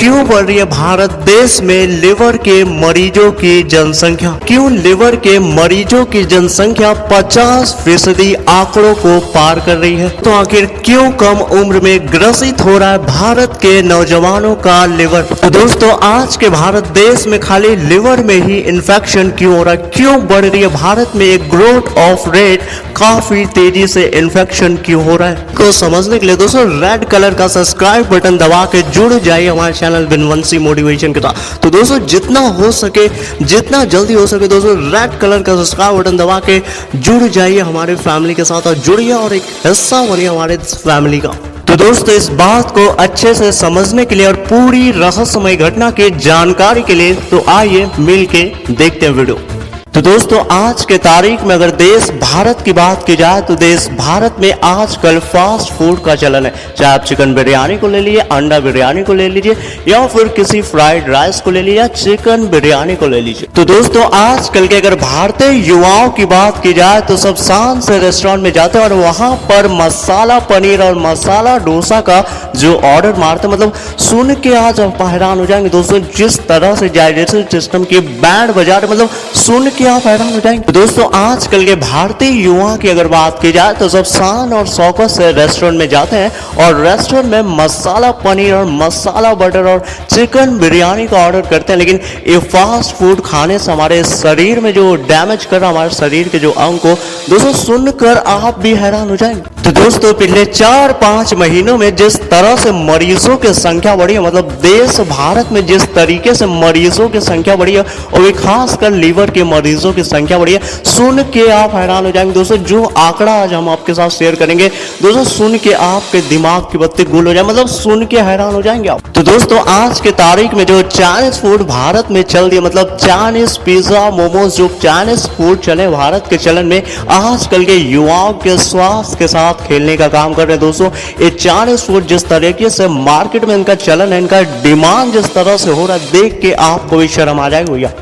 क्यों बढ़ रही है भारत देश में लिवर के मरीजों की जनसंख्या? क्यों लिवर के मरीजों की जनसंख्या 50% आंकड़ों को पार कर रही है? तो आखिर क्यों कम उम्र में ग्रसित हो रहा है भारत के नौजवानों का लिवर? तो दोस्तों, आज के भारत देश में खाली लिवर में ही इन्फेक्शन क्यों हो रहा है? क्यों बढ़ रही है भारत में एक ग्रोथ ऑफ रेट काफी तेजी से इन्फेक्शन क्यों हो रहा है? तो समझने के लिए दोस्तों रेड कलर का सब्सक्राइब बटन दबा के जुड़ जाइए हमारे चैनल बिनवंशी मोटिवेशन के साथ। तो दोस्तों, जितना हो सके, जितना जल्दी हो सके दोस्तों, रेड कलर का सब्सक्राइब बटन दबा के जुड़ जाइए हमारे फैमिली के साथ और जुड़िए और एक हिस्सा बनिए हमारे फैमिली का। तो दोस्तों, इस बात को अच्छे से समझने के लिए और पूरी रहस्यमय घटना की जानकारी के लिए तो आइए मिलके देखते हैं वीडियो। तो दोस्तों, आज के तारीख में अगर देश भारत की बात की जाए तो देश भारत में आजकल फास्ट फूड का चलन है। चाहे आप चिकन बिरयानी को ले लीजिए, अंडा बिरयानी को ले लीजिए, या फिर किसी फ्राइड राइस को ले लीजिए, या चिकन बिरयानी को ले लीजिए। तो दोस्तों, आजकल के अगर भारतीय युवाओं की बात की जाए तो सब शान से रेस्टोरेंट में जाते हैं और वहां पर मसाला पनीर और मसाला डोसा का जो ऑर्डर मारते हैं, मतलब सुन के आज आप हैरान हो जाएंगे दोस्तों, जिस तरह से डाइजेस्टिव सिस्टम की बैंड बजा रहे, मतलब सुन के आप हैरान हो जाएंगे। तो दोस्तों, आजकल के भारतीय युवा की अगर बात की जाए तो सब शान और शौकत से रेस्टोरेंट में जाते हैं और रेस्टोरेंट में मसाला पनीर और मसाला बटर और चिकन बिरयानी का ऑर्डर करते हैं। लेकिन ये फास्ट फूड खाने से हमारे शरीर में जो डैमेज कर रहा है, हमारे शरीर के जो अंग को, दोस्तों सुनकर आप भी हैरान हो जाएंगे। तो दोस्तों, पिछले 4-5 महीनों में जिस तरह से मरीजों की संख्या बढ़ी है, मतलब देश भारत में जिस तरीके से मरीजों की संख्या बढ़ी है, और भी खासकर लीवर के मरीजों की संख्या बढ़ी है, सुन के आप हैरान हो जाएंगे दोस्तों। जो आंकड़ा आज हम आपके साथ शेयर करेंगे दोस्तों, सुन के आपके दिमाग की बत्ती गुल हो जाए, मतलब सुन के हैरान हो जाएंगे आप। तो दोस्तों, आज के तारीख में जो चाइनीज फूड भारत में चल रही है, मतलब चाइनीज पिज्जा मोमोज, जो चाइनीज फूड चले भारत के चलन में, आजकल के युवाओं के स्वास्थ्य के साथ खेलने का काम कर रहे हैं दोस्तों। ये चाइनीज फूड जिस तरीके से मार्केट में इनका चलन है, इनका डिमांड जिस तरह से हो रहा है, देख के आपको भी शर्म आ जाएगी भैया।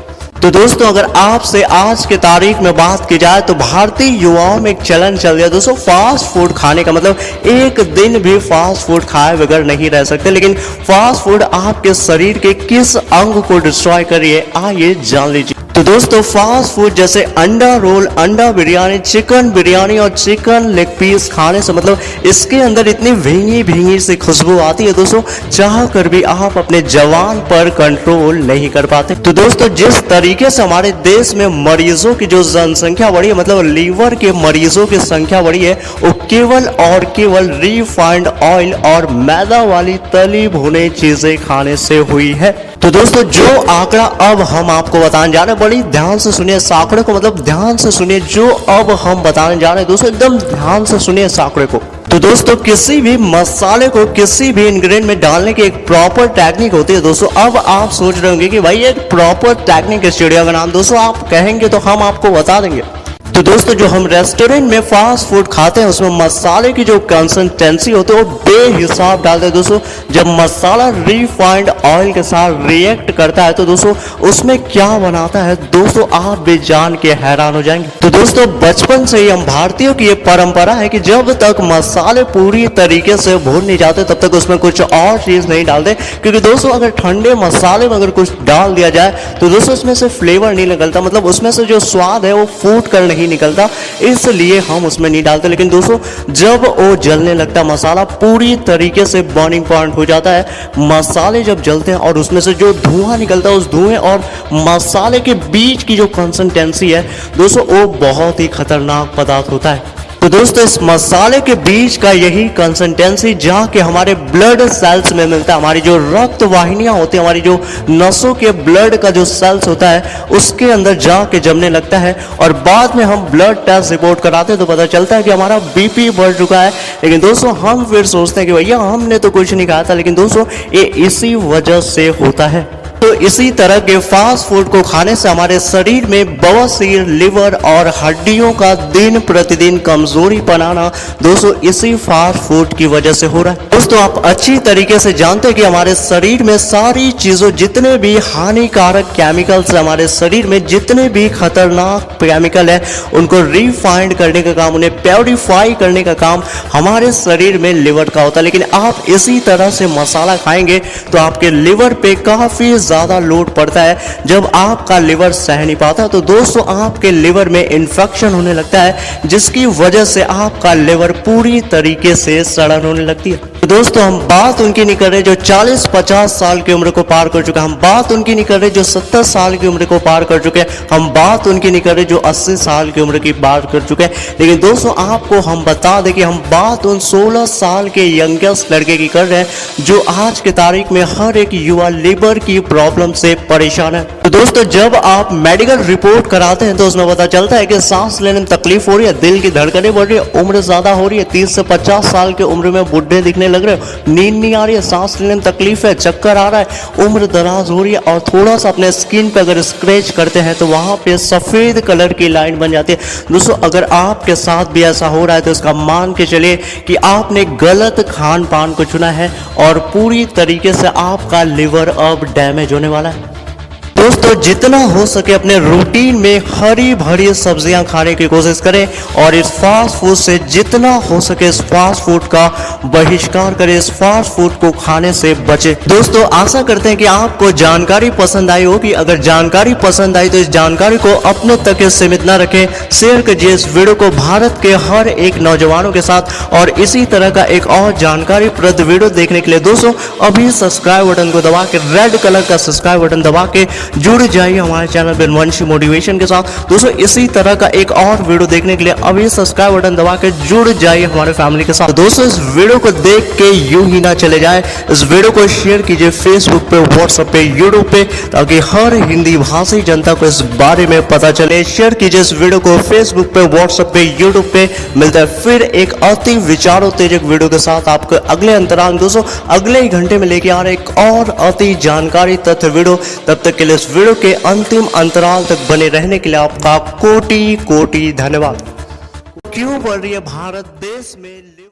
तो दोस्तों, अगर आपसे आज के तारीख में बात की जाए तो भारतीय युवाओं में एक चलन चल गया दोस्तों फास्ट फूड खाने का, मतलब एक दिन भी फास्ट फूड खाए बगैर नहीं रह सकते। लेकिन फास्ट फूड आपके शरीर के किस अंग को डिस्ट्रॉय करिए, आइए जान लीजिए। तो दोस्तों, फास्ट फूड जैसे अंडा रोल, अंडा बिरयानी, चिकन बिरयानी और चिकन लेग पीस खाने से, मतलब इसके अंदर इतनी भींगी भींगी सी खुशबू आती है दोस्तों, चाह कर भी आप अपने जवान पर कंट्रोल नहीं कर पाते। तो दोस्तों, जिस तरीके से हमारे देश में मरीजों की जो जनसंख्या बढ़ी है, मतलब लीवर के मरीजों की संख्या बढ़ी है, वो केवल और केवल रिफाइंड ऑयल और मैदा वाली तली भुनी चीजें खाने से हुई है। तो दोस्तों, जो आंकड़ा अब हम आपको बताने जा रहे हैं, बड़ी ध्यान से सुनिए इस आंकड़े को, मतलब ध्यान से सुनिए जो अब हम बताने जा रहे हैं दोस्तों, एकदम ध्यान से सुनिए इस आंकड़े को। तो दोस्तों, किसी भी मसाले को किसी भी इंग्रेडिएंट में डालने की एक प्रॉपर टेक्निक होती है दोस्तों। अब आप सोच रहे होंगे कि भाई एक प्रॉपर टेक्निक स्टूडियो का नाम, दोस्तों आप कहेंगे तो हम आपको बता देंगे। तो दोस्तों, जो हम रेस्टोरेंट में फास्ट फूड खाते हैं उसमें मसाले की जो कंसिस्टेंसी होती है वो बेहिसाब डालते हैं दोस्तों। जब मसाला रिफाइंड ऑयल के साथ रिएक्ट करता है तो दोस्तों उसमें क्या बनाता है दोस्तों, आप भी जान के हैरान हो जाएंगे। तो दोस्तों, बचपन से ही हम भारतीयों की ये परंपरा है कि जब तक मसाले पूरी तरीके से भून नहीं जाते तब तक उसमें कुछ और चीज नहीं डालते, क्योंकि दोस्तों अगर ठंडे मसाले में अगर कुछ डाल दिया जाए तो दोस्तों उसमें से फ्लेवर नहीं निकलता, मतलब उसमें से जो स्वाद है वो फूट कर नहीं निकलता, इसलिए हम उसमें नहीं डालते। लेकिन दोस्तों, जब वो जलने लगता है, मसाला पूरी तरीके से बर्निंग पॉइंट हो जाता है, मसाले जब जलते हैं और उसमें से जो धुआं निकलता है, उस धुएं और मसाले के बीच की जो कंसिस्टेंसी है दोस्तों, वो बहुत ही खतरनाक पदार्थ होता है। तो दोस्तों, इस मसाले के बीच का यही कंसिस्टेंसी जाके हमारे ब्लड सेल्स में मिलता है। हमारी जो रक्त वाहिनियां होती है, हमारी जो नसों के ब्लड का जो सेल्स होता है, उसके अंदर जाके जमने लगता है और बाद में हम ब्लड टेस्ट रिपोर्ट कराते हैं तो पता चलता है कि हमारा बीपी बढ़ चुका है। लेकिन दोस्तों, हम फिर सोचते हैं कि भैया हमने तो कुछ नहीं कहा था, लेकिन दोस्तों ये इसी वजह से होता है। तो इसी तरह के फास्ट फूड को खाने से हमारे शरीर में बवासीर, लिवर और हड्डियों का दिन प्रतिदिन कमजोरी बनाना दोस्तों इसी फास्ट फूड की वजह से हो रहा है। दोस्तों आप अच्छी तरीके से जानते हैं कि हमारे शरीर में सारी चीजों, जितने भी हानिकारक केमिकल्स है, हमारे शरीर में जितने भी खतरनाक केमिकल है, उनको रिफाइंड करने का काम, उन्हें प्योरीफाई करने का काम हमारे शरीर में लिवर का होता है। लेकिन आप इसी तरह से मसाला खाएंगे तो आपके लिवर पे काफी ज्यादा लोड पड़ता है। जब आपका लिवर सह नहीं पाता तो दोस्तों आपके लिवर में इन्फेक्शन होने लगता है, जिसकी वजह से आपका लिवर पूरी तरीके से सड़न होने लगती है। तो दोस्तों हम बात उनकी नहीं कर रहे जो 40-50 साल की उम्र को पार कर चुके हैं, हम बात उनकी नहीं कर रहे जो 70 साल की उम्र को पार कर चुके हैं, हम बात उनकी नहीं कर रहे जो 80 साल की उम्र की पार कर चुके हैं। लेकिन दोस्तों आपको हम बता दें कि हम बात उन 16 साल के यंगेस्ट लड़के की कर रहे हैं जो आज के तारीख में हर एक युवा लिवर की प्रॉब्लम से परेशान है। तो दोस्तों जब आप मेडिकल रिपोर्ट कराते हैं तो उसमें पता चलता है कि सांस लेने में तकलीफ हो रही है, दिल की धड़कनें बढ़ रही है, उम्र ज्यादा हो रही है, 30 से 50 साल की उम्र में बुढ़े दिखने लग रहे हो, नींद नहीं आ रही है, सांस लेने में तकलीफ है, चक्कर आ रहा है, उम्र दराज हो रही है और थोड़ा सा अपने स्किन पे अगर स्क्रैच करते हैं तो वहां पे सफेद कलर की लाइन बन जाती है। दोस्तों अगर आपके साथ भी ऐसा हो रहा है तो इसका मान के चलिए कि आपने गलत खान पान को चुना है और पूरी तरीके से आपका लिवर अब डैमेज होने वाला है। दोस्तों जितना हो सके अपने रूटीन में हरी भरी सब्जियां खाने की कोशिश करें और इस फास्ट फूड से जितना हो सके इस फास्ट फूड का बहिष्कार करें, इस फास्ट फूड को खाने से बचें। दोस्तों आशा करते हैं कि आपको जानकारी पसंद आई होगी। अगर जानकारी पसंद आई तो इस जानकारी को अपने तक सीमित न रखें, शेयर कीजिए इस वीडियो को भारत के हर एक नौजवानों के साथ। और इसी तरह का एक और जानकारीप्रद वीडियो देखने के लिए दोस्तों अभी सब्सक्राइब बटन को दबा के, रेड कलर का सब्सक्राइब बटन दबा के जुड़ जाइए हमारे चैनल बिनवंशी मोटिवेशन के साथ। दोस्तों इसी तरह का एक और वीडियो देखने के लिए अभी सब्सक्राइब बटन दबा के जुड़ जाइए हमारे फैमिली के साथ। तो दोस्तों इस वीडियो को देख के यूं ही ना चले जाए, इस वीडियो को शेयर कीजिए फेसबुक पे, व्हाट्सएप पे, यूट्यूब पे, ताकि हर हिंदी भाषी जनता को इस बारे में पता चले। शेयर कीजिए इस वीडियो को फेसबुक पे, व्हाट्सएप पे, यूट्यूब पे। मिलता है फिर एक अति विचारोत्तेजक वीडियो के साथ आपको अगले अंतराल दोस्तों अगले ही घंटे में लेके आ रहे एक और अति जानकारी तथ्य वीडियो। तब तक के लिए इस वीडियो के अंतिम अंतराल तक बने रहने के लिए आपका कोटि कोटि धन्यवाद। क्यों बढ़ रही है भारत देश में